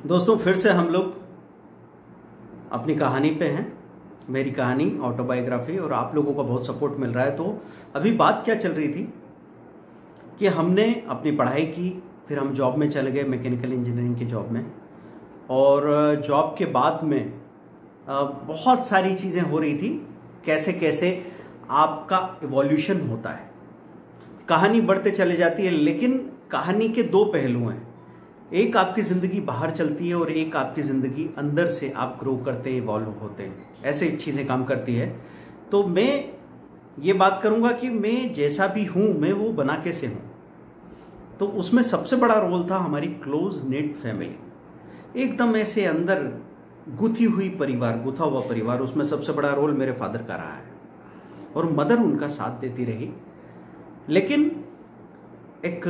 दोस्तों फिर से हम लोग अपनी कहानी पे हैं। मेरी कहानी ऑटोबायोग्राफी, और आप लोगों का बहुत सपोर्ट मिल रहा है। तो अभी बात क्या चल रही थी कि हमने अपनी पढ़ाई की, फिर हम जॉब में चले गए, मैकेनिकल इंजीनियरिंग की जॉब में। और जॉब के बाद में बहुत सारी चीज़ें हो रही थी, कैसे कैसे आपका इवोल्यूशन होता है, कहानी बढ़ते चले जाती है। लेकिन कहानी के दो पहलू हैं, एक आपकी ज़िंदगी बाहर चलती है और एक आपकी ज़िंदगी अंदर से आप ग्रो करते हैं, इवॉल्व होते हैं, ऐसे चीज़ें काम करती है। तो मैं ये बात करूँगा कि मैं जैसा भी हूँ मैं वो बना कैसे हूँ। तो उसमें सबसे बड़ा रोल था हमारी क्लोज नेट फैमिली, एकदम ऐसे अंदर गुथी हुई परिवार, गुथा हुआ परिवार। उसमें सबसे बड़ा रोल मेरे फादर का रहा है और मदर उनका साथ देती रही। लेकिन एक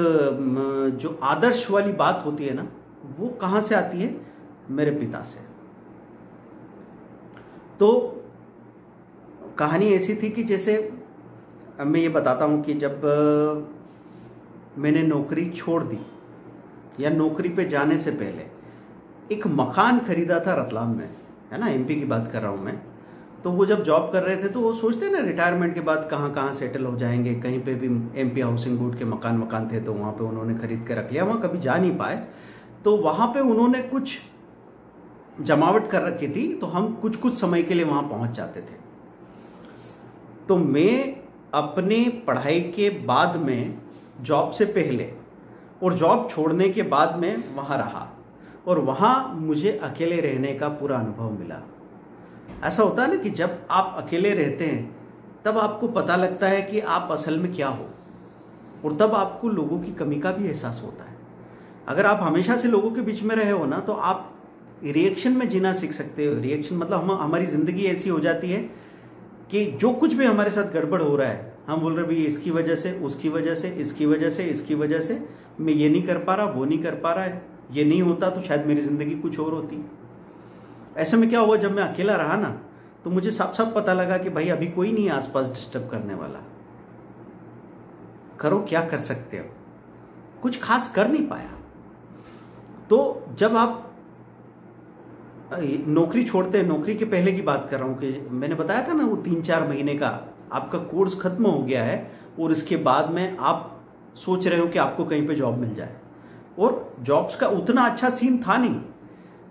जो आदर्श वाली बात होती है ना, वो कहाँ से आती है? मेरे पिता से। तो कहानी ऐसी थी कि जैसे मैं ये बताता हूँ कि जब मैंने नौकरी छोड़ दी या नौकरी पे जाने से पहले एक मकान खरीदा था रतलाम में, है ना, एमपी की बात कर रहा हूँ मैं। तो वो जब जॉब कर रहे थे तो वो सोचते हैं ना रिटायरमेंट के बाद कहाँ कहाँ सेटल हो जाएंगे, कहीं पे भी एमपी हाउसिंग बोर्ड के मकान थे तो वहाँ पे उन्होंने खरीद के रख लिया। वहाँ कभी जा नहीं पाए, तो वहाँ पे उन्होंने कुछ जमावट कर रखी थी, तो हम कुछ कुछ समय के लिए वहाँ पहुँच जाते थे। तो मैं अपने पढ़ाई के बाद में, जॉब से पहले और जॉब छोड़ने के बाद में वहाँ रहा, और वहाँ मुझे अकेले रहने का पूरा अनुभव मिला। ऐसा होता है ना कि जब आप अकेले रहते हैं तब आपको पता लगता है कि आप असल में क्या हो, और तब आपको लोगों की कमी का भी एहसास होता है। अगर आप हमेशा से लोगों के बीच में रहे हो ना, तो आप रिएक्शन में जीना सीख सकते हो। रिएक्शन मतलब हमारी ज़िंदगी ऐसी हो जाती है कि जो कुछ भी हमारे साथ गड़बड़ हो रहा है, हम बोल रहे भाई इसकी वजह से, उसकी वजह से, इसकी वजह से, इसकी वजह से मैं ये नहीं कर पा रहा, वो नहीं कर पा रहा है, ये नहीं होता तो शायद मेरी ज़िंदगी कुछ और होती। ऐसे में क्या हुआ, जब मैं अकेला रहा ना, तो मुझे साफ साफ पता लगा कि भाई अभी कोई नहीं है आसपास डिस्टर्ब करने वाला। करो क्या कर सकते हो, कुछ खास कर नहीं पाया। तो जब आप नौकरी छोड़ते हैं, नौकरी के पहले की बात कर रहा हूँ कि मैंने बताया था ना वो 3-4 महीने का आपका कोर्स खत्म हो गया है, और इसके बाद में आप सोच रहे हो कि आपको कहीं पे जॉब मिल जाए। और जॉब्स का उतना अच्छा सीन था नहीं,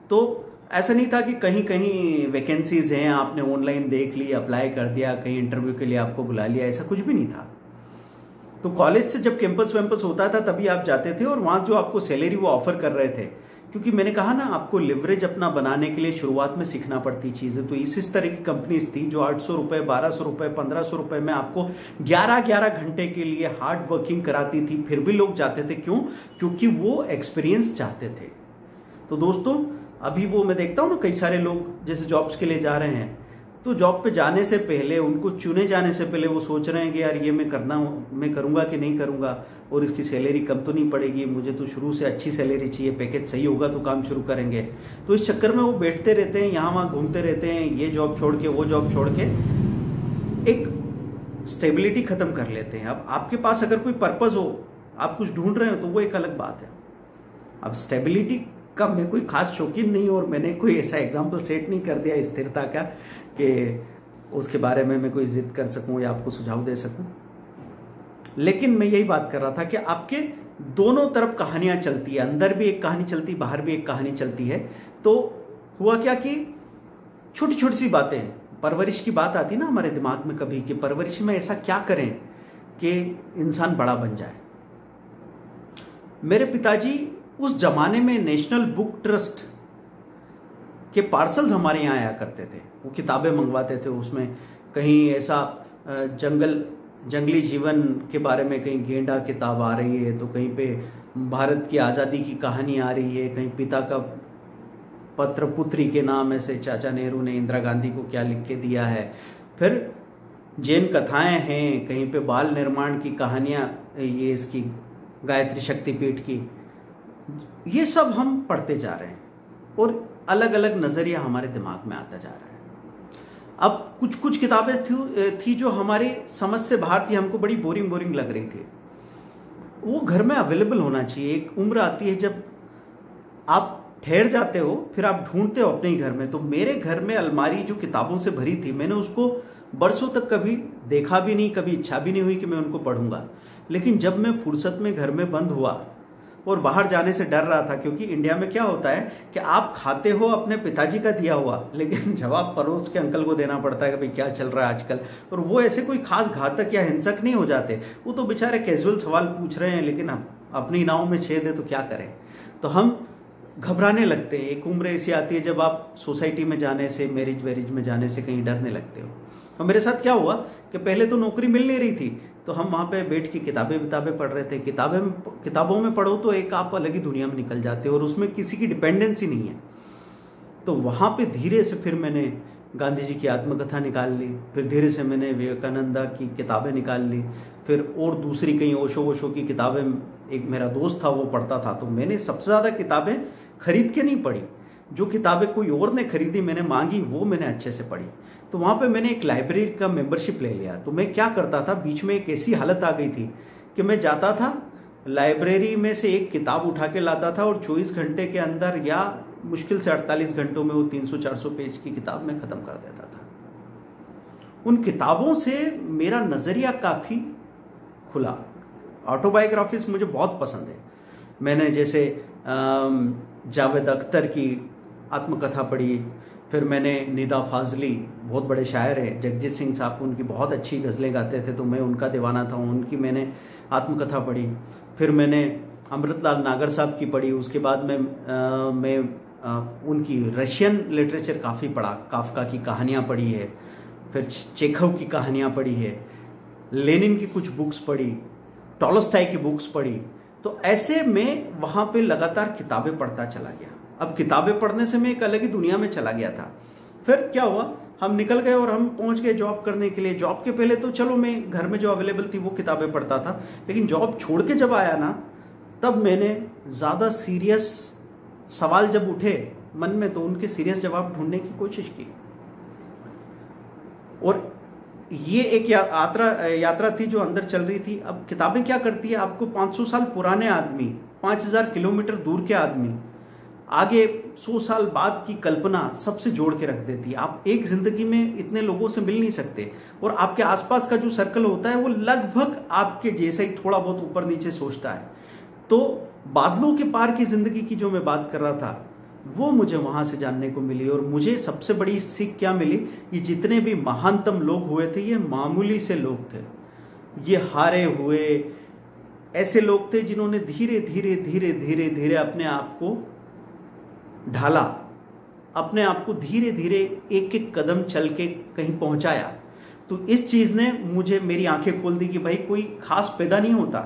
तो ऐसा नहीं था कि कहीं कहीं वैकेंसीज हैं, आपने ऑनलाइन देख ली, अप्लाई कर दिया, कहीं इंटरव्यू के लिए आपको बुला लिया, ऐसा कुछ भी नहीं था। तो कॉलेज से जब कैंपस वैम्पस होता था तभी आप जाते थे, और वहाँ जो आपको सैलरी वो ऑफर कर रहे थे, क्योंकि मैंने कहा ना आपको लिवरेज अपना बनाने के लिए शुरुआत में सीखना पड़ती चीज़ें। तो इस तरह की कंपनीज थी जो 800 रुपये, 1200 रुपये, 1500 रुपये में आपको 11-11 घंटे के लिए हार्ड वर्किंग कराती थी। फिर भी लोग जाते थे, क्यों? क्योंकि वो एक्सपीरियंस चाहते थे। तो दोस्तों अभी वो मैं देखता हूँ ना, कई सारे लोग जैसे जॉब्स के लिए जा रहे हैं, तो जॉब पे जाने से पहले, उनको चुने जाने से पहले वो सोच रहे हैं कि यार ये मैं करूँगा कि नहीं करूँगा, और इसकी सैलरी कम तो नहीं पड़ेगी, मुझे तो शुरू से अच्छी सैलरी चाहिए, पैकेज सही होगा तो काम शुरू करेंगे। तो इस चक्कर में वो बैठते रहते हैं, यहाँ वहाँ घूमते रहते हैं, ये जॉब छोड़ के वो जॉब छोड़ के, एक स्टेबिलिटी खत्म कर लेते हैं। अब आपके पास अगर कोई पर्पज़ हो, आप कुछ ढूंढ रहे हो, तो वो एक अलग बात है। अब स्टेबिलिटी का मैं कोई खास शौकीन नहीं, और मैंने कोई ऐसा एग्जाम्पल सेट नहीं कर दिया स्थिरता का कि उसके बारे में मैं कोई जिद कर सकूं या आपको सुझाव दे सकूं। लेकिन मैं यही बात कर रहा था कि आपके दोनों तरफ कहानियां चलती है, अंदर भी एक कहानी चलती, बाहर भी एक कहानी चलती है। तो हुआ क्या कि छोटी छोटी सी बातें, परवरिश की बात आती ना हमारे दिमाग में कभी, कि परवरिश में ऐसा क्या करें कि इंसान बड़ा बन जाए। मेरे पिताजी उस जमाने में नेशनल बुक ट्रस्ट के पार्सल्स हमारे यहाँ आया करते थे, वो किताबें मंगवाते थे। उसमें कहीं ऐसा जंगली जीवन के बारे में, कहीं गेंडा किताब आ रही है, तो कहीं पे भारत की आज़ादी की कहानी आ रही है, कहीं पिता का पत्र पुत्री के नाम ऐसे चाचा नेहरू ने इंदिरा गांधी को क्या लिख के दिया है। फिर जैन कथाएं हैं, कहीं पे बाल निर्माण की कहानियाँ, ये इसकी गायत्री शक्तिपीठ की, ये सब हम पढ़ते जा रहे हैं, और अलग अलग नज़रिया हमारे दिमाग में आता जा रहा है। अब कुछ कुछ किताबें थी जो हमारी समझ से बाहर थी, हमको बड़ी बोरिंग लग रही थी। वो घर में अवेलेबल होना चाहिए। एक उम्र आती है जब आप ठहर जाते हो, फिर आप ढूंढते हो अपने ही घर में। तो मेरे घर में अलमारी जो किताबों से भरी थी, मैंने उसको बरसों तक कभी देखा भी नहीं, कभी इच्छा भी नहीं हुई कि मैं उनको पढ़ूंगा। लेकिन जब मैं फुर्सत में घर में बंद हुआ और बाहर जाने से डर रहा था, क्योंकि इंडिया में क्या होता है कि आप खाते हो अपने पिताजी का दिया हुआ, लेकिन जवाब पड़ोस के अंकल को देना पड़ता है कि भाई क्या चल रहा है आजकल। और वो ऐसे कोई खास घातक या हिंसक नहीं हो जाते, वो तो बेचारे कैजुअल सवाल पूछ रहे हैं, लेकिन हम अपनी नाव में छेद है तो क्या करें। तो हम घबराने लगते हैं। एक उम्र ऐसी आती है जब आप सोसाइटी में जाने से, मैरिज वेरिज में जाने से कहीं डरने लगते हो। तो मेरे साथ क्या हुआ कि पहले तो नौकरी मिल नहीं रही थी, तो हम वहाँ पे बैठ के किताबें पढ़ रहे थे। किताबों में पढ़ो तो एक आप अलग ही दुनिया में निकल जाते हो और उसमें किसी की डिपेंडेंसी नहीं है। तो वहाँ पे धीरे से फिर मैंने गांधी जी की आत्मकथा निकाल ली, फिर धीरे से मैंने विवेकानंदा की किताबें निकाल ली, फिर और दूसरी कहीं ओशो की किताबें, एक मेरा दोस्त था वो पढ़ता था, तो मैंने सबसे ज़्यादा किताबें खरीद के नहीं पढ़ी, जो किताबें कोई और ने खरीदी मैंने मांगी वो मैंने अच्छे से पढ़ी। तो वहाँ पे मैंने एक लाइब्रेरी का मेंबरशिप ले लिया। तो मैं क्या करता था, बीच में एक ऐसी हालत आ गई थी कि मैं जाता था लाइब्रेरी में से एक किताब उठा के लाता था और 24 घंटे के अंदर या मुश्किल से 48 घंटों में वो 300-400 पेज की किताब मैं ख़त्म कर देता था। उन किताबों से मेरा नज़रिया काफ़ी खुला। ऑटोबायोग्राफीज मुझे बहुत पसंद है। मैंने जैसे जावेद अख्तर की आत्मकथा पढ़ी, फिर मैंने निदा फाजली, बहुत बड़े शायर हैं, जगजीत सिंह साहब उनकी बहुत अच्छी गज़लें गाते थे, तो मैं उनका दीवाना था, उनकी मैंने आत्मकथा पढ़ी। फिर मैंने अमृतलाल नागर साहब की पढ़ी। उसके बाद मैं उनकी रशियन लिटरेचर काफ़ी पढ़ा, काफका की कहानियाँ पढ़ी है, फिर चेखव की कहानियाँ पढ़ी है, लेनिन की कुछ बुक्स पढ़ी, टॉलस्टॉय की बुक्स पढ़ी। तो ऐसे में वहाँ पे लगातार किताबें पढ़ता चला गया। अब किताबें पढ़ने से मैं एक अलग ही दुनिया में चला गया था। फिर क्या हुआ, हम निकल गए और हम पहुंच गए जॉब करने के लिए। जॉब के पहले तो चलो मैं घर में जो अवेलेबल थी वो किताबें पढ़ता था, लेकिन जॉब छोड़ के जब आया ना, तब मैंने ज़्यादा सीरियस सवाल जब उठे मन में, तो उनके सीरियस जवाब ढूंढने की कोशिश की। और ये एक यात्रा थी जो अंदर चल रही थी। अब किताबें क्या करती है, आपको 500 साल पुराने आदमी, 5000 किलोमीटर दूर के आदमी, आगे 100 साल बाद की कल्पना सबसे जोड़ के रख देती है। आप एक जिंदगी में इतने लोगों से मिल नहीं सकते, और आपके आसपास का जो सर्कल होता है वो लगभग आपके जैसा ही थोड़ा बहुत ऊपर नीचे सोचता है। तो बादलों के पार की जिंदगी की जो मैं बात कर रहा था, वो मुझे वहां से जानने को मिली। और मुझे सबसे बड़ी सीख क्या मिली, ये जितने भी महानतम लोग हुए थे ये मामूली से लोग थे। ये हारे हुए ऐसे लोग थे जिन्होंने धीरे धीरे धीरे धीरे धीरे अपने आप को ढाला, अपने आप को धीरे धीरे एक एक कदम चल के कहीं पहुंचाया। तो इस चीज ने मुझे मेरी आंखें खोल दी कि भाई कोई खास पैदा नहीं होता,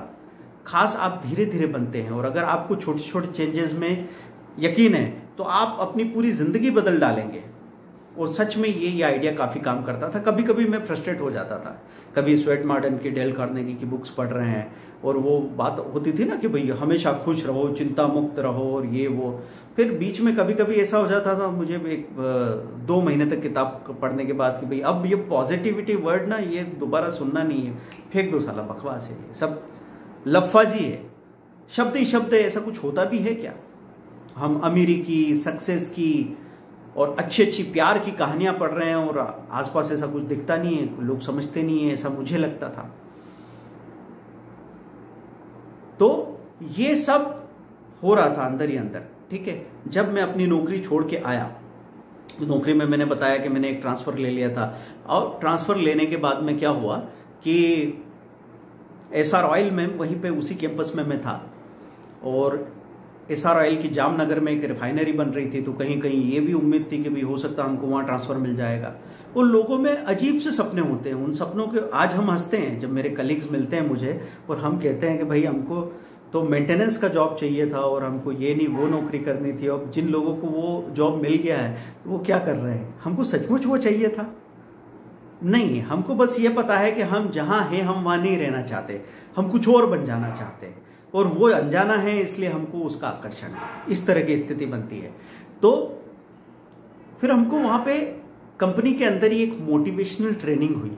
खास आप धीरे धीरे बनते हैं। और अगर आपको छोटे छोटे चेंजेस में यकीन है तो आप अपनी पूरी जिंदगी बदल डालेंगे। और सच में ये आइडिया काफ़ी काम करता था। कभी कभी मैं फ्रस्ट्रेट हो जाता था, कभी स्वेट मार्टिन की, डेल कार्नेगी की बुक्स पढ़ रहे हैं और वो बात होती थी ना कि भाई हमेशा खुश रहो, चिंता मुक्त रहो और ये वो। फिर बीच में कभी कभी ऐसा हो जाता था मुझे 2 महीने तक किताब पढ़ने के बाद कि भाई अब ये पॉजिटिविटी वर्ड ना ये दोबारा सुनना नहीं है, फेंक दो, साला बकवास है, सब लफाजी है, शब्द ही शब्द है, ऐसा कुछ होता भी है क्या। हम अमीरी की, सक्सेस की और अच्छी अच्छी प्यार की कहानियां पढ़ रहे हैं और आसपास ऐसा कुछ दिखता नहीं है, लोग समझते नहीं है, ऐसा मुझे लगता था। तो ये सब हो रहा था अंदर ही अंदर, ठीक है। जब मैं अपनी नौकरी छोड़ के आया, तो नौकरी में मैंने बताया कि मैंने एक ट्रांसफ़र ले लिया था। और ट्रांसफ़र लेने के बाद में क्या हुआ कि एसआर ऑयल में, वहीं पे उसी कैंपस में मैं था, और एसआर ऑयल की जामनगर में एक रिफाइनरी बन रही थी। तो कहीं कहीं ये भी उम्मीद थी कि भाई हो सकता है हमको वहाँ ट्रांसफ़र मिल जाएगा। उन लोगों में अजीब से सपने होते हैं, उन सपनों के आज हम हंसते हैं जब मेरे कलीग्स मिलते हैं मुझे और हम कहते हैं कि भाई हमको तो मेंटेनेंस का जॉब चाहिए था और हमको ये नहीं वो नौकरी करनी थी। अब जिन लोगों को वो जॉब मिल गया है तो वो क्या कर रहे हैं, हमको सचमुच वो चाहिए था नहीं। हमको बस ये पता है कि हम जहाँ हैं हम वहाँ नहीं रहना चाहते, हम कुछ और बन जाना चाहते हैं, और वो अनजाना है इसलिए हमको उसका आकर्षण है। इस तरह की स्थिति बनती है। तो फिर हमको वहाँ पे कंपनी के अंदर ही एक मोटिवेशनल ट्रेनिंग हुई।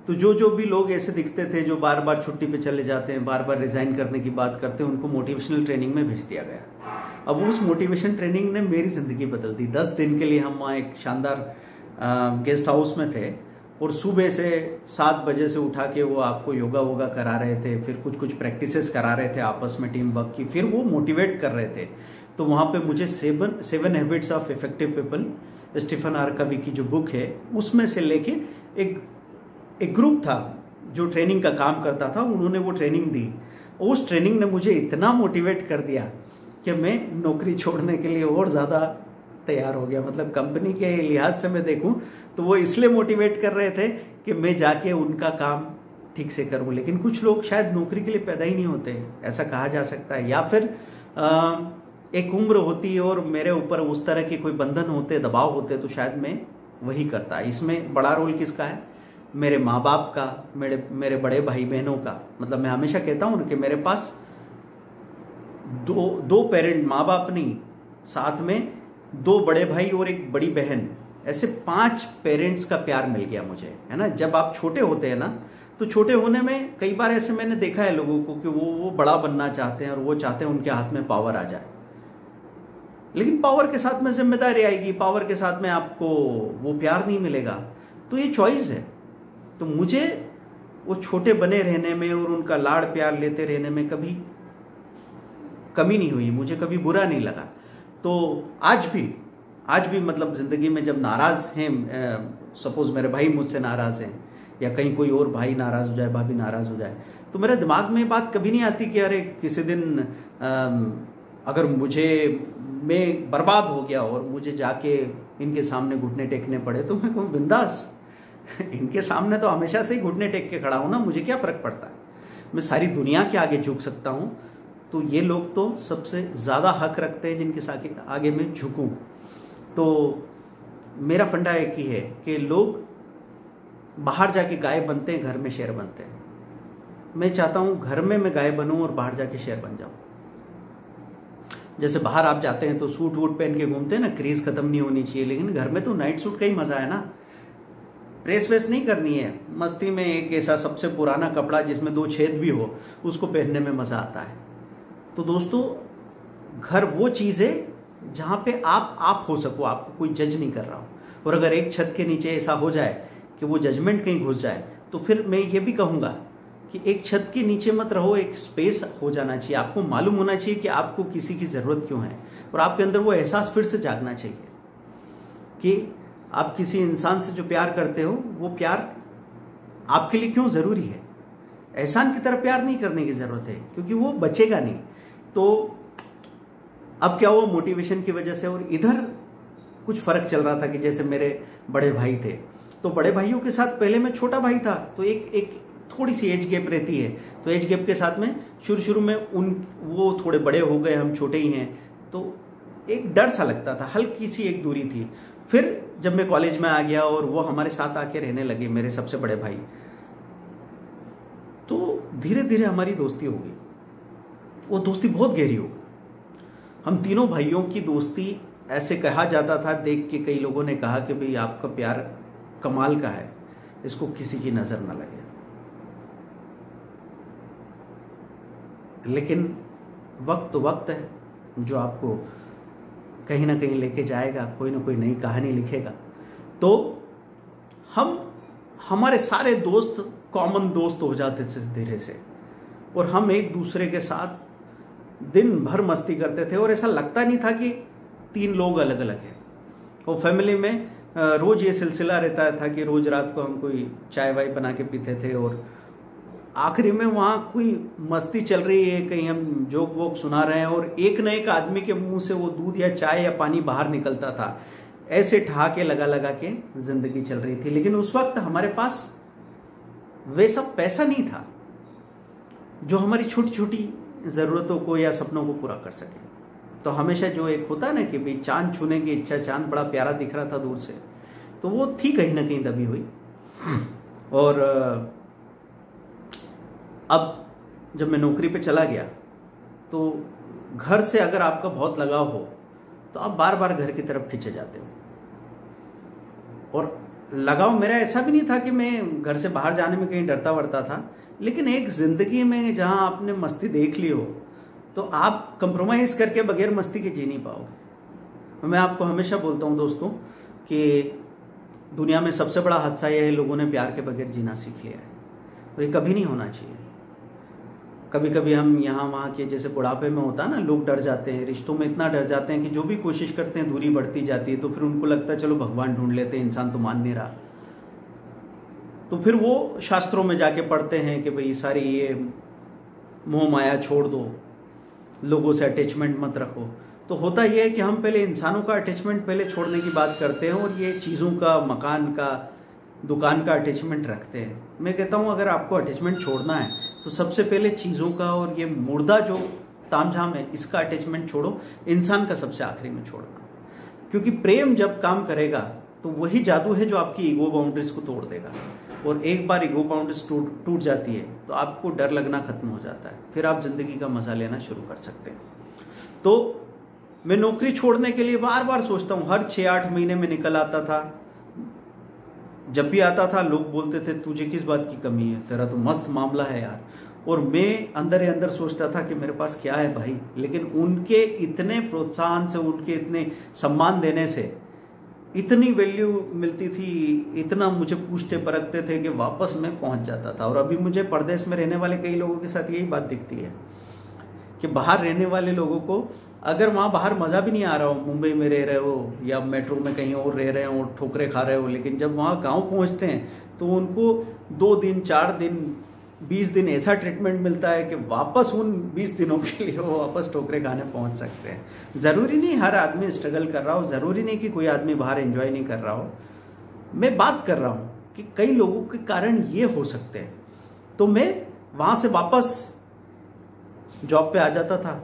तो जो भी लोग ऐसे दिखते थे जो बार बार छुट्टी पे चले जाते हैं, बार बार रिजाइन करने की बात करते हैं, उनको मोटिवेशनल ट्रेनिंग में भेज दिया गया। अब उस मोटिवेशन ट्रेनिंग ने मेरी ज़िंदगी बदल दी। 10 दिन के लिए हम वहाँ एक शानदार गेस्ट हाउस में थे और सुबह से 7 बजे से उठा के वो आपको योगा वोगा करा रहे थे, फिर कुछ कुछ प्रैक्टिसेस करा रहे थे आपस में टीम वर्क की, फिर वो मोटिवेट कर रहे थे। तो वहाँ पे मुझे 7 habits of effective people, Stephen R Covey की जो बुक है, उसमें से लेके एक ग्रुप था जो ट्रेनिंग का काम करता था, उन्होंने वो ट्रेनिंग दी। उस ट्रेनिंग ने मुझे इतना मोटिवेट कर दिया कि मैं नौकरी छोड़ने के लिए और ज़्यादा तैयार हो गया। मतलब कंपनी के लिहाज से मैं देखूं तो वो इसलिए मोटिवेट कर रहे थे कि मैं जाके उनका काम ठीक से करूं। लेकिन कुछ लोग शायद नौकरी के लिए पैदा ही नहीं होते, ऐसा कहा जा सकता है, या फिर एक उम्र होती है और मेरे ऊपर उस तरह के कोई बंधन होते, दबाव होते, तो शायद मैं वही करता। इसमें बड़ा रोल किसका है? मेरे माँ बाप का, मेरे बड़े भाई बहनों का। मतलब मैं हमेशा कहता हूँ कि मेरे पास दो पेरेंट, माँ बाप नहीं, साथ में 2 बड़े भाई और एक बड़ी बहन, ऐसे 5 पेरेंट्स का प्यार मिल गया मुझे, है ना। जब आप छोटे होते हैं ना, तो छोटे होने में कई बार ऐसे मैंने देखा है लोगों को कि वो बड़ा बनना चाहते हैं और वो चाहते हैं उनके हाथ में पावर आ जाए, लेकिन पावर के साथ में जिम्मेदारी आएगी, पावर के साथ में आपको वो प्यार नहीं मिलेगा। तो ये चॉइस है। तो मुझे वो छोटे बने रहने में और उनका लाड़ प्यार लेते रहने में कभी कमी नहीं हुई, मुझे कभी बुरा नहीं लगा। तो आज भी मतलब ज़िंदगी में जब नाराज़ हैं, सपोज़ मेरे भाई मुझसे नाराज़ हैं या कहीं कोई और भाई नाराज़ हो जाए, भाभी नाराज़ हो जाए, तो मेरे दिमाग में बात कभी नहीं आती कि अरे किसी दिन अगर मैं बर्बाद हो गया और मुझे जाके इनके सामने घुटने टेकने पड़े, तो मैं कहूँ बिंदास इनके सामने तो हमेशा से ही घुटने टेक के खड़ा हूँ ना, मुझे क्या फ़र्क पड़ता है, मैं सारी दुनिया के आगे झुक सकता हूँ। तो ये लोग तो सबसे ज़्यादा हक रखते हैं जिनके आगे मैं झुकूँ। तो मेरा फंडा एक ही है कि लोग बाहर जाके गाय बनते हैं, घर में शेर बनते हैं। मैं चाहता हूँ घर में मैं गाय बनूँ और बाहर जाके शेर बन जाऊँ। जैसे बाहर आप जाते हैं तो सूट वूट पहन के घूमते हैं ना, क्रीज खत्म नहीं होनी चाहिए, लेकिन घर में तो नाइट सूट का ही मजा है ना। प्रेस वेस नहीं करनी है, मस्ती में एक ऐसा सबसे पुराना कपड़ा जिसमें 2 छेद भी हो, उसको पहनने में मजा आता है। तो दोस्तों, घर वो चीज़ है जहाँ पे आप हो सको, आपको कोई जज नहीं कर रहा हो। और अगर एक छत के नीचे ऐसा हो जाए कि वो जजमेंट कहीं घुस जाए, तो फिर मैं ये भी कहूँगा कि एक छत के नीचे मत रहो, एक स्पेस हो जाना चाहिए। आपको मालूम होना चाहिए कि आपको किसी की ज़रूरत क्यों है, और आपके अंदर वो एहसास फिर से जागना चाहिए कि आप किसी इंसान से जो प्यार करते हो, वो प्यार आपके लिए क्यों ज़रूरी है। एहसान की तरह प्यार नहीं करने की ज़रूरत है, क्योंकि वो बचेगा नहीं। तो अब क्या हुआ, मोटिवेशन की वजह से और इधर कुछ फ़र्क चल रहा था कि जैसे मेरे बड़े भाई थे, तो बड़े भाइयों के साथ पहले मैं छोटा भाई था, तो एक थोड़ी सी एज गैप रहती है। तो एज गैप के साथ में शुरू में वो थोड़े बड़े हो गए, हम छोटे ही हैं, तो एक डर सा लगता था, हल्की सी एक दूरी थी। फिर जब मैं कॉलेज में आ गया और वो हमारे साथ आके रहने लगे, मेरे सबसे बड़े भाई, तो धीरे धीरे हमारी दोस्ती हो गई। वो दोस्ती बहुत गहरी हो गई। हम तीनों भाइयों की दोस्ती, ऐसे कहा जाता था, देख के कई लोगों ने कहा कि भाई आपका प्यार कमाल का है, इसको किसी की नज़र ना लगे। लेकिन वक्त तो वक्त है जो आपको कहीं ना कहीं लेके जाएगा, कोई ना कोई नई कहानी लिखेगा। तो हमारे सारे दोस्त कॉमन दोस्त हो जाते थे धीरे से, और हम एक दूसरे के साथ दिन भर मस्ती करते थे, और ऐसा लगता नहीं था कि 3 लोग अलग अलग हैं। और फैमिली में रोज़ ये सिलसिला रहता था कि रोज़ रात को हम कोई चाय वाय बना के पीते थे, और आखिरी में वहाँ कोई मस्ती चल रही है, कहीं हम जोक वोक सुना रहे हैं, और एक न एक आदमी के मुंह से वो दूध या चाय या पानी बाहर निकलता था। ऐसे ठहाके लगा के जिंदगी चल रही थी। लेकिन उस वक्त हमारे पास वे सब पैसा नहीं था जो हमारी छोटी छोटी ज़रूरतों को या सपनों को पूरा कर सके। तो हमेशा जो एक होता है ना कि भाई चांद छूने की इच्छा, चांद बड़ा प्यारा दिख रहा था दूर से, तो वो थी कहीं ना कहीं दबी हुई। और अब जब मैं नौकरी पे चला गया, तो घर से अगर आपका बहुत लगाव हो तो आप बार बार घर की तरफ खींचे जाते हो। और लगाव मेरा ऐसा भी नहीं था कि मैं घर से बाहर जाने में कहीं डरता वरता था, लेकिन एक ज़िंदगी में जहाँ आपने मस्ती देख ली हो, तो आप कंप्रोमाइज़ करके बगैर मस्ती के जी नहीं पाओगे। मैं आपको हमेशा बोलता हूँ दोस्तों कि दुनिया में सबसे बड़ा हादसा यह है, लोगों ने प्यार के बगैर जीना सीख लिया है, और ये कभी नहीं होना चाहिए। कभी कभी हम यहाँ वहाँ के, जैसे बुढ़ापे में होता है ना, लोग डर जाते हैं, रिश्तों में इतना डर जाते हैं कि जो भी कोशिश करते हैं दूरी बढ़ती जाती है। तो फिर उनको लगता है चलो भगवान ढूंढ लेते हैं, इंसान तो मान नहीं रहा। तो फिर वो शास्त्रों में जाके पढ़ते हैं कि भाई सारी ये मोह माया छोड़ दो, लोगों से अटैचमेंट मत रखो। तो होता यह है कि हम पहले इंसानों का अटैचमेंट पहले छोड़ने की बात करते हैं, और ये चीज़ों का, मकान का, दुकान का अटैचमेंट रखते हैं। मैं कहता हूँ अगर आपको अटैचमेंट छोड़ना है तो सबसे पहले चीज़ों का और ये मुर्दा जो तामझाम है इसका अटैचमेंट छोड़ो, इंसान का सबसे आखिरी में छोड़ना। क्योंकि प्रेम जब काम करेगा तो वही जादू है जो आपकी ईगो बाउंड्रीज को तोड़ देगा। और एक बार ईगो बाउंड्रीज टूट जाती है तो आपको डर लगना खत्म हो जाता है, फिर आप जिंदगी का मजा लेना शुरू कर सकते हैं। तो मैं नौकरी छोड़ने के लिए बार बार सोचता हूँ, हर 6-8 महीने में निकल आता था। जब भी आता था लोग बोलते थे तुझे किस बात की कमी है, तेरा तो मस्त मामला है यार। और मैं अंदर ही अंदर सोचता था कि मेरे पास क्या है भाई। लेकिन उनके इतने प्रोत्साहन से, उनके इतने सम्मान देने से इतनी वैल्यू मिलती थी, इतना मुझे पूछते परखते थे कि वापस मैं पहुंच जाता था। और अभी मुझे परदेश में रहने वाले कई लोगों के साथ यही बात दिखती है कि बाहर रहने वाले लोगों को अगर वहाँ बाहर मज़ा भी नहीं आ रहा हो, मुंबई में रह रहे हो या मेट्रो में कहीं और रह रहे हो, ठोकरे खा रहे हो, लेकिन जब वहाँ गांव पहुँचते हैं तो उनको 2 दिन, 4 दिन, 20 दिन ऐसा ट्रीटमेंट मिलता है कि वापस उन 20 दिनों के लिए वो वापस ठोकरे खाने पहुँच सकते हैं। ज़रूरी नहीं हर आदमी स्ट्रगल कर रहा हो, ज़रूरी नहीं कि कोई आदमी बाहर एंजॉय नहीं कर रहा हो। मैं बात कर रहा हूँ कि कई लोगों के कारण ये हो सकते हैं। तो मैं वहाँ से वापस जॉब पे आ जाता था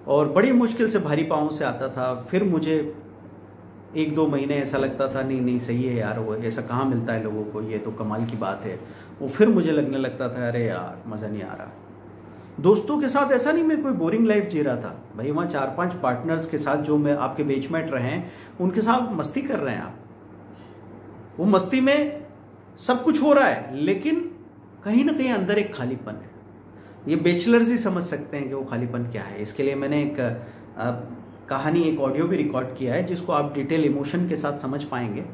और बड़ी मुश्किल से भारी पाँव से आता था। फिर मुझे 1-2 महीने ऐसा लगता था नहीं सही है यार, वो ऐसा कहाँ मिलता है लोगों को, ये तो कमाल की बात है। वो फिर मुझे लगने लगता था अरे यार मज़ा नहीं आ रहा। दोस्तों के साथ ऐसा नहीं मैं कोई बोरिंग लाइफ जी रहा था भाई, वहाँ 4-5 पार्टनर्स के साथ जो मैं आपके बेचमेट रहे हैं उनके साथ मस्ती कर रहे हैं आप। वो मस्ती में सब कुछ हो रहा है, लेकिन कहीं ना कहीं अंदर एक खालीपन है। ये बैचलर्स ही समझ सकते हैं कि वो खालीपन क्या है। इसके लिए मैंने एक कहानी, एक ऑडियो भी रिकॉर्ड किया है जिसको आप डिटेल इमोशन के साथ समझ पाएंगे।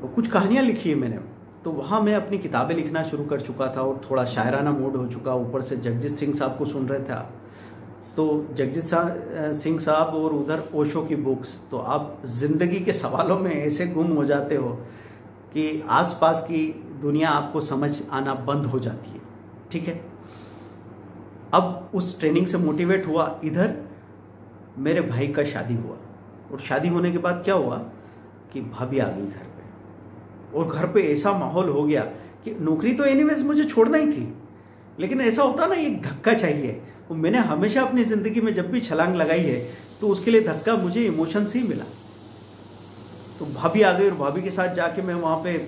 कुछ कहानियां लिखी है मैंने, तो वहाँ मैं अपनी किताबें लिखना शुरू कर चुका था और थोड़ा शायराना मूड हो चुका। ऊपर से जगजीत सिंह साहब को सुन रहे थे आप, तो जगजीत सिंह साहब और उधर ओशो की बुक्स, तो आप जिंदगी के सवालों में ऐसे गुम हो जाते हो कि आसपास की दुनिया आपको समझ आना बंद हो जाती है। ठीक है, अब उस ट्रेनिंग से मोटिवेट हुआ, इधर मेरे भाई का शादी हुआ, और शादी होने के बाद क्या हुआ कि भाभी आ गई घर पे, और घर पे ऐसा माहौल हो गया कि नौकरी तो एनीवेज मुझे छोड़ना ही थी, लेकिन ऐसा होता ना एक धक्का चाहिए। वो मैंने हमेशा अपनी ज़िंदगी में जब भी छलांग लगाई है तो उसके लिए धक्का मुझे इमोशन से ही मिला। तो भाभी आ गई और भाभी के साथ जाके मैं वहाँ पे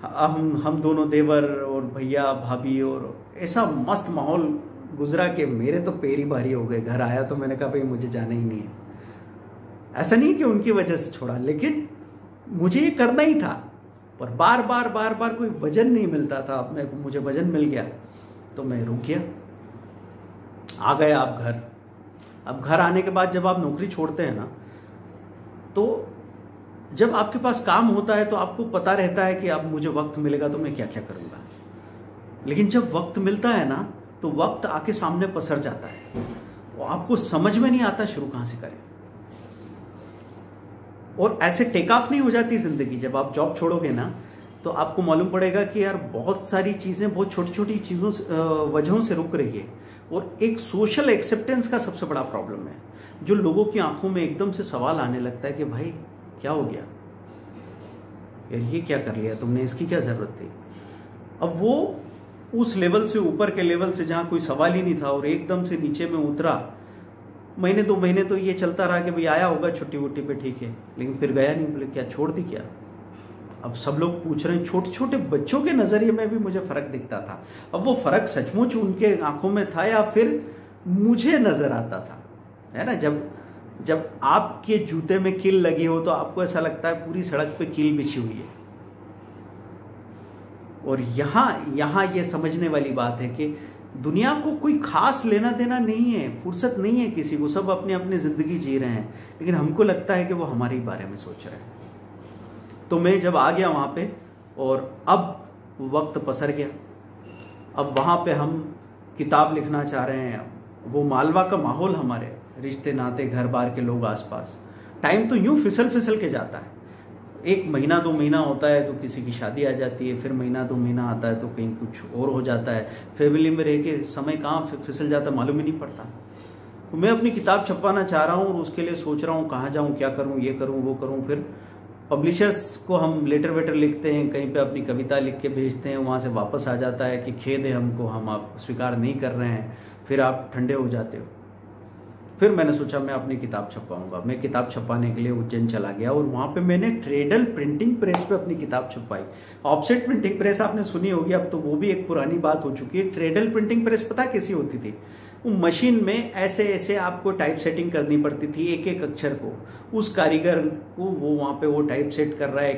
हम दोनों देवर और भैया भाभी, और ऐसा मस्त माहौल गुजरा कि मेरे तो पैर ही भारी हो गए। घर आया तो मैंने कहा भाई मुझे जाना ही नहीं है। ऐसा नहीं कि उनकी वजह से छोड़ा, लेकिन मुझे ये करना ही था, पर बार बार कोई वजन नहीं मिलता था। अब मुझे वजन मिल गया तो मैं रुक गया, आ गए आप घर। अब घर आने के बाद जब आप नौकरी छोड़ते हैं ना, तो जब आपके पास काम होता है तो आपको पता रहता है कि अब मुझे वक्त मिलेगा तो मैं क्या क्या करूँगा। लेकिन जब वक्त मिलता है ना तो वक्त आके सामने पसर जाता है और आपको समझ में नहीं आता शुरू कहाँ से करें। और ऐसे टेक ऑफ नहीं हो जाती ज़िंदगी। जब आप जॉब छोड़ोगे ना तो आपको मालूम पड़ेगा कि यार बहुत सारी चीज़ें बहुत छोटी छोटी चीज़ों वजहों से रुक रही है। और एक सोशल एक्सेप्टेंस का सबसे बड़ा प्रॉब्लम है, जो लोगों की आंखों में एकदम से सवाल आने लगता है कि भाई क्या हो गया यार, ये क्या कर लिया तुमने, इसकी क्या ज़रूरत थी। अब वो उस लेवल से ऊपर के लेवल से जहाँ कोई सवाल ही नहीं था और एकदम से नीचे में उतरा। महीने 2 महीने तो ये चलता रहा कि भाई आया होगा छुट्टी वुट्टी पे, ठीक है, लेकिन फिर गया नहीं। बोले क्या छोड़ दी क्या। अब सब लोग पूछ रहे हैं, छोटे छोटे बच्चों के नज़रिए में भी मुझे फ़र्क दिखता था। अब वो फ़र्क सचमुच उनके आंखों में था या फिर मुझे नज़र आता था, है ना। जब आपके जूते में कील लगी हो तो आपको ऐसा लगता है पूरी सड़क पे कील बिछी हुई है। और यहाँ ये समझने वाली बात है कि दुनिया को कोई खास लेना देना नहीं है, फुर्सत नहीं है किसी को, सब अपनी अपनी जिंदगी जी रहे हैं, लेकिन हमको लगता है कि वो हमारे ही बारे में सोच रहे हैं। तो मैं जब आ गया वहां पे, और अब वक्त पसर गया, अब वहां पे हम किताब लिखना चाह रहे हैं। वो मालवा का माहौल, हमारे रिश्ते नाते, घर बार के लोग आसपास, टाइम तो यूं फिसल फिसल के जाता है। 1 महीना 2 महीना होता है तो किसी की शादी आ जाती है, फिर महीना 2 महीना आता है तो कहीं कुछ और हो जाता है। फैमिली में रह के समय कहाँ फिसल जाता है मालूम ही नहीं पड़ता। तो मैं अपनी किताब छपवाना चाह रहा हूँ और उसके लिए सोच रहा हूँ कहाँ जाऊँ, क्या करूँ, ये करूँ वो करूँ। फिर पब्लिशर्स को हम लेटर वेटर लिखते हैं, कहीं पे अपनी कविता लिख के भेजते हैं, वहाँ से वापस आ जाता है कि खेद है हमको, हम आप स्वीकार नहीं कर रहे हैं। फिर आप ठंडे हो जाते हो। फिर मैंने सोचा मैं अपनी किताब छपवाऊंगा। मैं किताब छपवाने के लिए उज्जैन चला गया और वहाँ पे मैंने ट्रेडल प्रिंटिंग प्रेस पे अपनी किताब छपवाई। ऑफसेट प्रिंटिंग प्रेस आपने सुनी होगी, अब तो वो भी एक पुरानी बात हो चुकी है। ट्रेडल प्रिंटिंग प्रेस पता कैसी होती थी? वो मशीन में ऐसे ऐसे आपको टाइप सेटिंग करनी पड़ती थी, एक एक अक्षर को। उस कारीगर को वो वहाँ पे वो टाइप सेट कर रहा है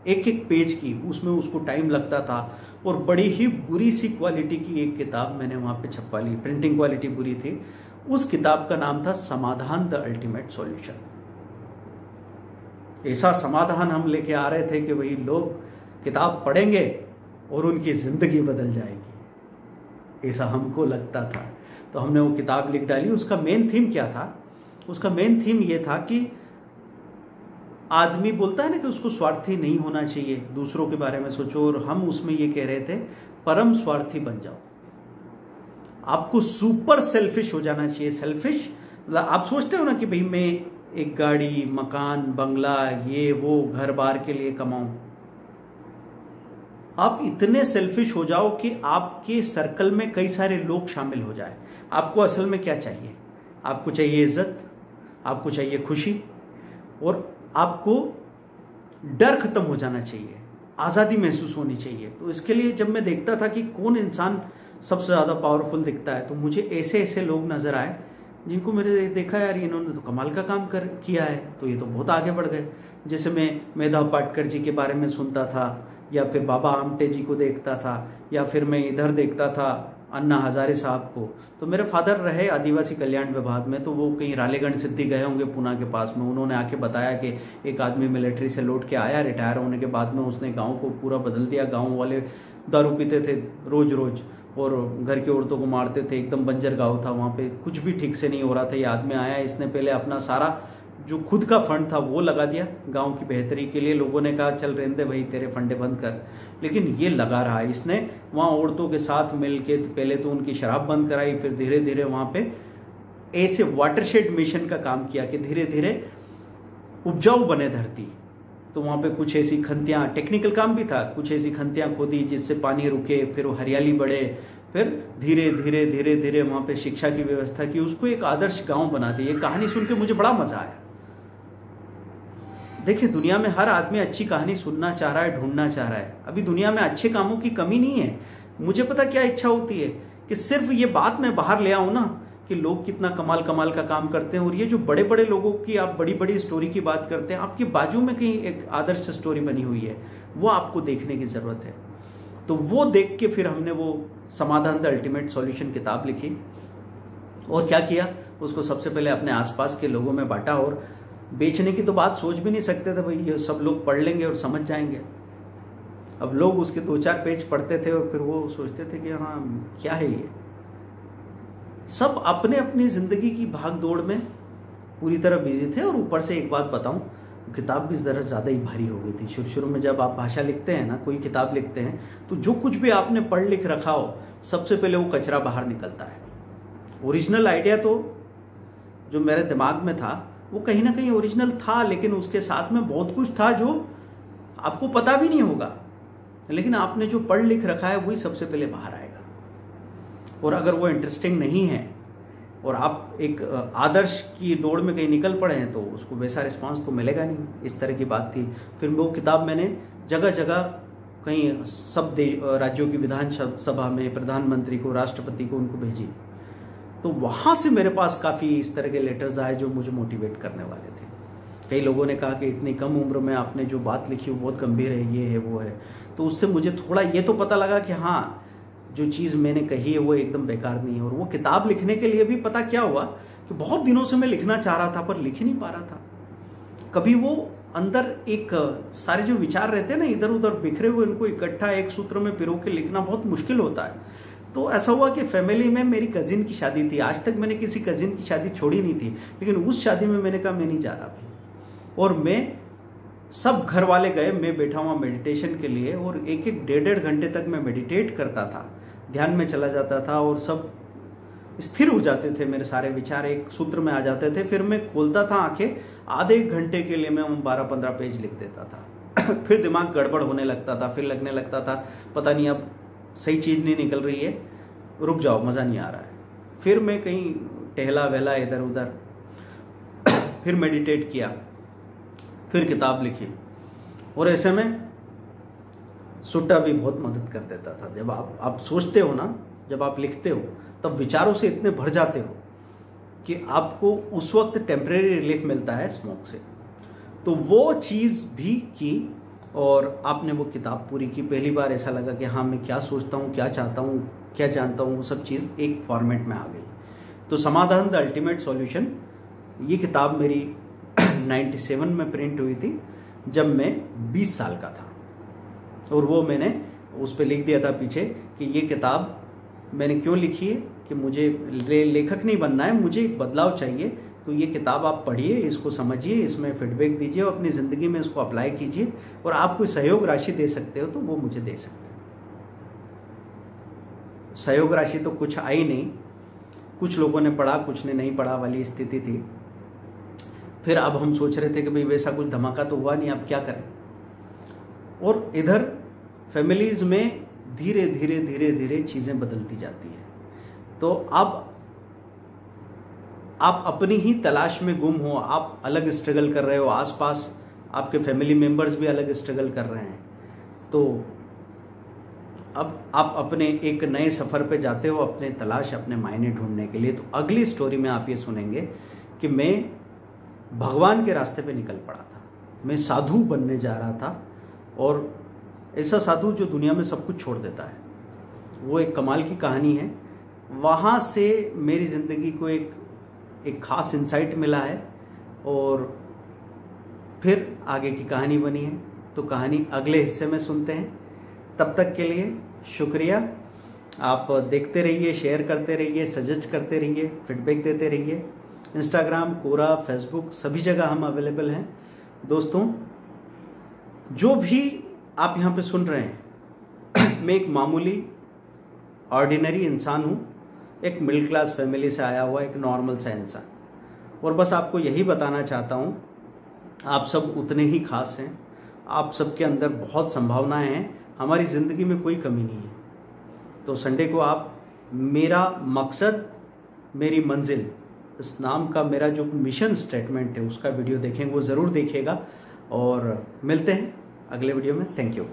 एक एक पेज की, उसमें उसको टाइम लगता था। और बड़ी ही बुरी सी क्वालिटी की एक किताब मैंने वहाँ पे छपवा ली, प्रिंटिंग क्वालिटी बुरी थी। उस किताब का नाम था समाधान द अल्टीमेट सॉल्यूशन। ऐसा समाधान हम लेके आ रहे थे कि वही लोग किताब पढ़ेंगे और उनकी जिंदगी बदल जाएगी, ऐसा हमको लगता था। तो हमने वो किताब लिख डाली। उसका मेन थीम क्या था? उसका मेन थीम ये था कि आदमी बोलता है ना कि उसको स्वार्थी नहीं होना चाहिए, दूसरों के बारे में सोचो। और हम उसमें ये कह रहे थे परम स्वार्थी बन जाओ, आपको सुपर सेल्फिश हो जाना चाहिए। सेल्फिश मतलब आप सोचते हो ना कि भाई मैं एक गाड़ी, मकान, बंगला, ये वो, घर बार के लिए कमाऊं। आप इतने सेल्फिश हो जाओ कि आपके सर्कल में कई सारे लोग शामिल हो जाए। आपको असल में क्या चाहिए? आपको चाहिए इज्जत, आपको चाहिए खुशी, और आपको डर खत्म हो जाना चाहिए, आज़ादी महसूस होनी चाहिए। तो इसके लिए जब मैं देखता था कि कौन इंसान सबसे ज़्यादा पावरफुल दिखता है, तो मुझे ऐसे ऐसे लोग नज़र आए जिनको मैंने देखा यार इन्होंने तो कमाल का काम किया है, तो ये तो बहुत आगे बढ़ गए। जैसे मैं मेधा पाटकर जी के बारे में सुनता था, या फिर बाबा आमटे जी को देखता था, या फिर मैं इधर देखता था अन्ना हजारे साहब को। तो मेरे फादर रहे आदिवासी कल्याण विभाग में, तो वो कहीं रालेगढ़ सिद्धि गए होंगे पुणे के पास में। उन्होंने आके बताया कि एक आदमी मिलिट्री से लौट के आया, रिटायर होने के बाद में उसने गांव को पूरा बदल दिया। गांव वाले दारू पीते थे रोज रोज और घर की औरतों को मारते थे, एकदम बंजर गांव था, वहाँ पे कुछ भी ठीक से नहीं हो रहा था। ये आदमी आया, इसने पहले अपना सारा जो खुद का फंड था वो लगा दिया गांव की बेहतरी के लिए। लोगों ने कहा चल रहने दे भाई, तेरे फंडे बंद कर, लेकिन ये लगा रहा। इसने वहाँ औरतों के साथ मिल के पहले तो उनकी शराब बंद कराई, फिर धीरे धीरे वहाँ पे ऐसे वाटरशेड मिशन का काम किया कि धीरे धीरे उपजाऊ बने धरती। तो वहाँ पे कुछ ऐसी खंतियाँ, टेक्निकल काम भी था, कुछ ऐसी खंतियाँ खोदी जिससे पानी रुके, फिर वो हरियाली बढ़े, फिर धीरे धीरे धीरे धीरे वहाँ पे शिक्षा की व्यवस्था की, उसको एक आदर्श गांव बना दी। ये कहानी सुन के मुझे बड़ा मजा आया। देखिए दुनिया में हर आदमी अच्छी कहानी सुनना चाह रहा है, ढूंढना चाह रहा है। अभी दुनिया में अच्छे कामों की कमी नहीं है। मुझे पता क्या इच्छा होती है कि सिर्फ ये बात मैं बाहर ले आऊं ना कि लोग कितना कमाल कमाल का काम करते हैं। और ये जो बड़े बड़े लोगों की आप बड़ी बड़ी स्टोरी की बात करते हैं, आपके बाजू में कहीं एक आदर्श स्टोरी बनी हुई है, वो आपको देखने की जरूरत है। तो वो देख के फिर हमने वो समाधान द अल्टीमेट सॉल्यूशन किताब लिखी। और क्या किया, उसको सबसे पहले अपने आसपास के लोगों में बांटा। और बेचने की तो बात सोच भी नहीं सकते थे भाई, ये सब लोग पढ़ लेंगे और समझ जाएंगे। अब लोग उसके 2-4 पेज पढ़ते थे और फिर वो सोचते थे कि हाँ क्या है ये। सब अपने अपनी जिंदगी की भाग दौड़ में पूरी तरह बिजी थे। और ऊपर से एक बात बताऊं, किताब भी जरा ज्यादा ही भारी हो गई थी। शुरू में जब आप भाषा लिखते हैं ना, कोई किताब लिखते हैं, तो जो कुछ भी आपने पढ़ लिख रखा हो, सबसे पहले वो कचरा बाहर निकलता है। ओरिजिनल आइडिया तो जो मेरे दिमाग में था वो कहीं ना कहीं ओरिजिनल था, लेकिन उसके साथ में बहुत कुछ था जो आपको पता भी नहीं होगा, लेकिन आपने जो पढ़ लिख रखा है वही सबसे पहले बाहर आएगा। और अगर वो इंटरेस्टिंग नहीं है और आप एक आदर्श की दौड़ में कहीं निकल पड़े हैं, तो उसको वैसा रिस्पांस तो मिलेगा नहीं। इस तरह की बात थी। फिर वो किताब मैंने जगह जगह कहीं सब राज्यों की विधानसभा में प्रधानमंत्री को, राष्ट्रपति को, उनको भेजी। तो वहाँ से मेरे पास काफ़ी इस तरह के लेटर्स आए जो मुझे मोटिवेट करने वाले थे। कई लोगों ने कहा कि इतनी कम उम्र में आपने जो बात लिखी वो बहुत गंभीर है, ये है वो है। तो उससे मुझे थोड़ा ये तो पता लगा कि हाँ, जो चीज़ मैंने कही है वो एकदम बेकार नहीं है। और वो किताब लिखने के लिए भी पता क्या हुआ कि बहुत दिनों से मैं लिखना चाह रहा था पर लिख ही नहीं पा रहा था। कभी वो अंदर एक सारे जो विचार रहते हैं ना इधर उधर बिखरे हुए, उनको इकट्ठा एक सूत्र में पिरो के लिखना बहुत मुश्किल होता है। तो ऐसा हुआ कि फैमिली में मेरी कजिन की शादी थी। आज तक मैंने किसी कजिन की शादी छोड़ी नहीं थी, लेकिन उस शादी में मैंने कहा मैं नहीं जा रहा भाई। और मैं सब घर वाले गए, मैं बैठा हुआ मेडिटेशन के लिए, और एक एक डेढ़ घंटे तक मैं मेडिटेट करता था, ध्यान में चला जाता था और सब स्थिर हो जाते थे, मेरे सारे विचार एक सूत्र में आ जाते थे। फिर मैं खोलता था आंखें, आधे एक घंटे के लिए मैं 12-15 पेज लिख देता था। फिर दिमाग गड़बड़ होने लगता था, फिर लगने लगता था पता नहीं अब सही चीज़ नहीं निकल रही है, रुक जाओ मज़ा नहीं आ रहा है। फिर मैं कहीं टहला वहला इधर उधर, फिर मेडिटेट किया, फिर किताब लिखी। और ऐसे में सुट्टा भी बहुत मदद कर देता था। जब आप सोचते हो ना, जब आप लिखते हो तब विचारों से इतने भर जाते हो कि आपको उस वक्त टेम्परेरी रिलीफ मिलता है स्मोक से। तो वो चीज़ भी की और आपने वो किताब पूरी की। पहली बार ऐसा लगा कि हाँ मैं क्या सोचता हूँ, क्या चाहता हूँ, क्या जानता हूँ, वो सब चीज़ एक फॉर्मेट में आ गई। तो समाधान द अल्टीमेट सॉल्यूशन, ये किताब मेरी 97 में प्रिंट हुई थी जब मैं 20 साल का था। और वो मैंने उस पर लिख दिया था पीछे कि ये किताब मैंने क्यों लिखी है कि मुझे लेखक नहीं बनना है, मुझे एक बदलाव चाहिए। तो ये किताब आप पढ़िए, इसको समझिए, इसमें फीडबैक दीजिए और अपनी ज़िंदगी में इसको अप्लाई कीजिए। और आप कोई सहयोग राशि दे सकते हो तो वो मुझे दे सकते हो। सहयोग राशि तो कुछ आई नहीं, कुछ लोगों ने पढ़ा कुछ ने नहीं पढ़ा वाली स्थिति थी। फिर अब हम सोच रहे थे कि भाई वैसा कुछ धमाका तो हुआ नहीं, अब क्या करें। और इधर फैमिलीज़ में धीरे धीरे धीरे धीरे चीज़ें बदलती जाती हैं। तो अब आप अपनी ही तलाश में गुम हो, आप अलग स्ट्रगल कर रहे हो, आसपास आपके फैमिली मेंबर्स भी अलग स्ट्रगल कर रहे हैं। तो अब आप अपने एक नए सफ़र पे जाते हो, अपने तलाश, अपने मायने ढूंढने के लिए। तो अगली स्टोरी में आप ये सुनेंगे कि मैं भगवान के रास्ते पे निकल पड़ा था, मैं साधु बनने जा रहा था। और ऐसा साधु जो दुनिया में सब कुछ छोड़ देता है, वो एक कमाल की कहानी है। वहाँ से मेरी ज़िंदगी को एक ख़ास इंसाइट मिला है और फिर आगे की कहानी बनी है। तो कहानी अगले हिस्से में सुनते हैं। तब तक के लिए शुक्रिया। आप देखते रहिए, शेयर करते रहिए, सजेस्ट करते रहिए, फीडबैक देते रहिए। इंस्टाग्राम, कोरा, फेसबुक, सभी जगह हम अवेलेबल हैं। दोस्तों, जो भी आप यहाँ पे सुन रहे हैं, मैं एक मामूली ऑर्डिनरी इंसान हूँ, एक मिडिल क्लास फैमिली से आया हुआ एक नॉर्मल सा इंसान। और बस आपको यही बताना चाहता हूँ, आप सब उतने ही खास हैं, आप सबके अंदर बहुत संभावनाएं हैं, हमारी ज़िंदगी में कोई कमी नहीं है। तो संडे को आप मेरा मकसद मेरी मंजिल, इस नाम का मेरा जो मिशन स्टेटमेंट है उसका वीडियो देखेंगे, वो ज़रूर देखिएगा। और मिलते हैं अगले वीडियो में। Thank you.